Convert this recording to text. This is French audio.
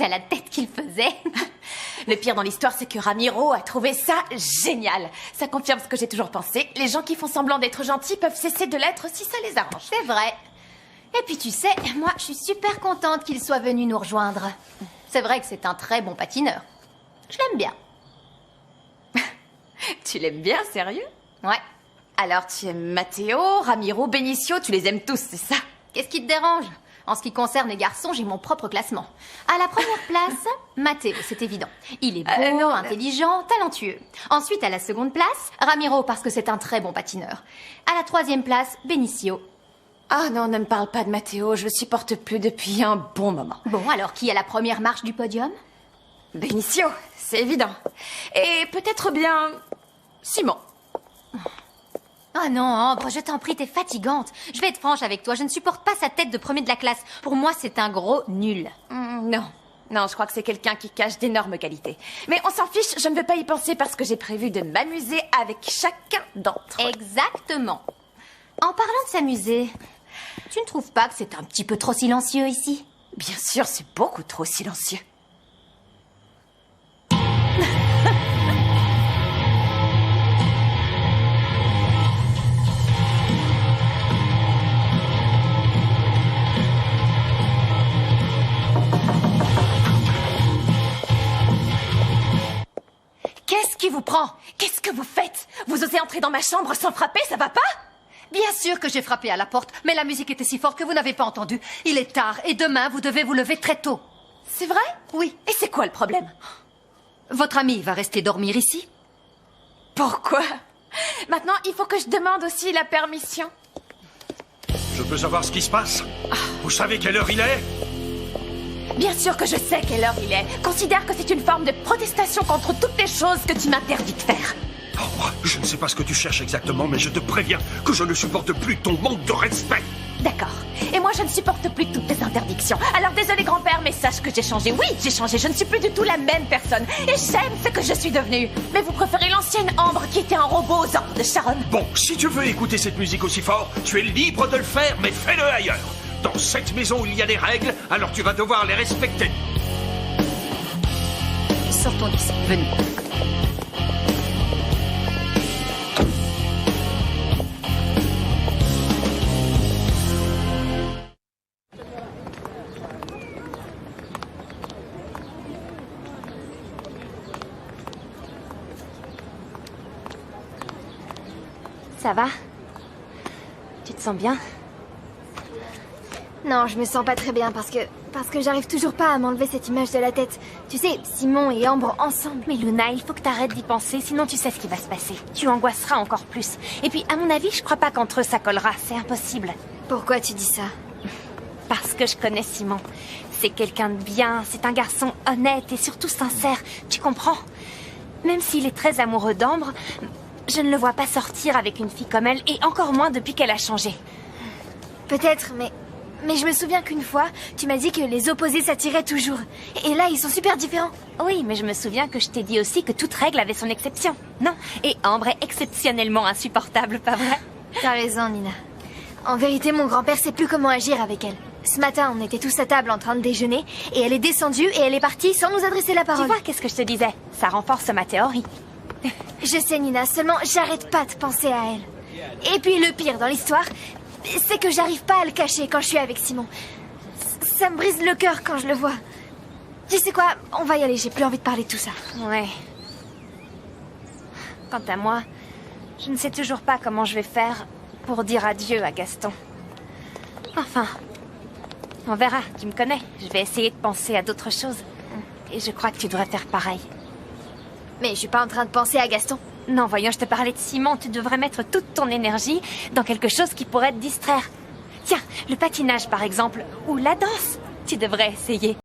à la tête qu'il faisait. Le pire dans l'histoire, c'est que Ramiro a trouvé ça génial. Ça confirme ce que j'ai toujours pensé. Les gens qui font semblant d'être gentils peuvent cesser de l'être si ça les arrange. C'est vrai. Et puis tu sais, moi je suis super contente qu'il soit venu nous rejoindre. C'est vrai que c'est un très bon patineur. Je l'aime bien. Tu l'aimes bien, sérieux? Ouais. Alors tu aimes Matteo, Ramiro, Benicio, tu les aimes tous, c'est ça? Qu'est-ce qui te dérange? En ce qui concerne les garçons, j'ai mon propre classement. À la première place, Matteo, c'est évident. Il est beau, intelligent, talentueux. Ensuite, à la seconde place, Ramiro, parce que c'est un très bon patineur. À la troisième place, Benicio. Ah non, ne me parle pas de Matteo, je le supporte plus depuis un bon moment. Bon, alors qui est à la première marche du podium? Benicio, c'est évident. Et peut-être bien Simon. Oh non, Ambre, je t'en prie, t'es fatigante. Je vais être franche avec toi, je ne supporte pas sa tête de premier de la classe. Pour moi, c'est un gros nul. Non, je crois que c'est quelqu'un qui cache d'énormes qualités. Mais on s'en fiche, je ne veux pas y penser parce que j'ai prévu de m'amuser avec chacun d'entre eux. Exactement. En parlant de s'amuser, tu ne trouves pas que c'est un petit peu trop silencieux ici? Bien sûr, c'est beaucoup trop silencieux. Qu'est-ce qui vous prend? Qu'est-ce que vous faites? Vous osez entrer dans ma chambre sans frapper, ça va pas? Bien sûr que j'ai frappé à la porte, mais la musique était si forte que vous n'avez pas entendu. Il est tard et demain, vous devez vous lever très tôt. C'est vrai? Oui. Et c'est quoi le problème? Votre ami va rester dormir ici? Pourquoi? Maintenant, il faut que je demande aussi la permission. Je peux savoir ce qui se passe? Vous savez quelle heure il est? Bien sûr que je sais quelle heure il est. Considère que c'est une forme de protestation contre toutes les choses que tu m'interdis de faire. Oh, je ne sais pas ce que tu cherches exactement, mais je te préviens que je ne supporte plus ton manque de respect. D'accord. Et moi, je ne supporte plus toutes tes interdictions. Alors désolé, grand-père, mais sache que j'ai changé. Oui, j'ai changé. Je ne suis plus du tout la même personne. Et j'aime ce que je suis devenue. Mais vous préférez l'ancienne Ambre qui était un robot aux ordres de Sharon. Bon, si tu veux écouter cette musique aussi fort, tu es libre de le faire, mais fais-le ailleurs. Dans cette maison, il y a des règles, alors tu vas devoir les respecter. Sortons d'ici. Venez. Ça va? Tu te sens bien? Non, je me sens pas très bien parce que j'arrive toujours pas à m'enlever cette image de la tête. Tu sais, Simon et Ambre ensemble. Mais Luna, il faut que t'arrêtes d'y penser, sinon tu sais ce qui va se passer. Tu angoisseras encore plus. Et puis, à mon avis, je crois pas qu'entre eux ça collera, c'est impossible. Pourquoi tu dis ça? Parce que je connais Simon. C'est quelqu'un de bien, c'est un garçon honnête et surtout sincère, tu comprends? Même s'il est très amoureux d'Ambre, je ne le vois pas sortir avec une fille comme elle, et encore moins depuis qu'elle a changé. Peut-être, mais je me souviens qu'une fois, tu m'as dit que les opposés s'attiraient toujours. Et là, ils sont super différents. Oui, mais je me souviens que je t'ai dit aussi que toute règle avait son exception. Non, et Ambre est exceptionnellement insupportable, pas vrai? T'as raison, Nina. En vérité, mon grand-père sait plus comment agir avec elle. Ce matin, on était tous à table en train de déjeuner, et elle est descendue et elle est partie sans nous adresser la parole. Tu vois, qu'est-ce que je te disais? Ça renforce ma théorie. Je sais, Nina, seulement j'arrête pas de penser à elle. Et puis le pire dans l'histoire, c'est que j'arrive pas à le cacher quand je suis avec Simon. Ça me brise le cœur quand je le vois. Tu sais quoi, on va y aller, j'ai plus envie de parler de tout ça. Ouais. Quant à moi, je ne sais toujours pas comment je vais faire pour dire adieu à Gaston. Enfin, on verra, tu me connais. Je vais essayer de penser à d'autres choses. Et je crois que tu devrais faire pareil. Mais je suis pas en train de penser à Gaston. Non, voyons, je te parlais de Simon. Tu devrais mettre toute ton énergie dans quelque chose qui pourrait te distraire. Tiens, le patinage par exemple, ou la danse. Tu devrais essayer.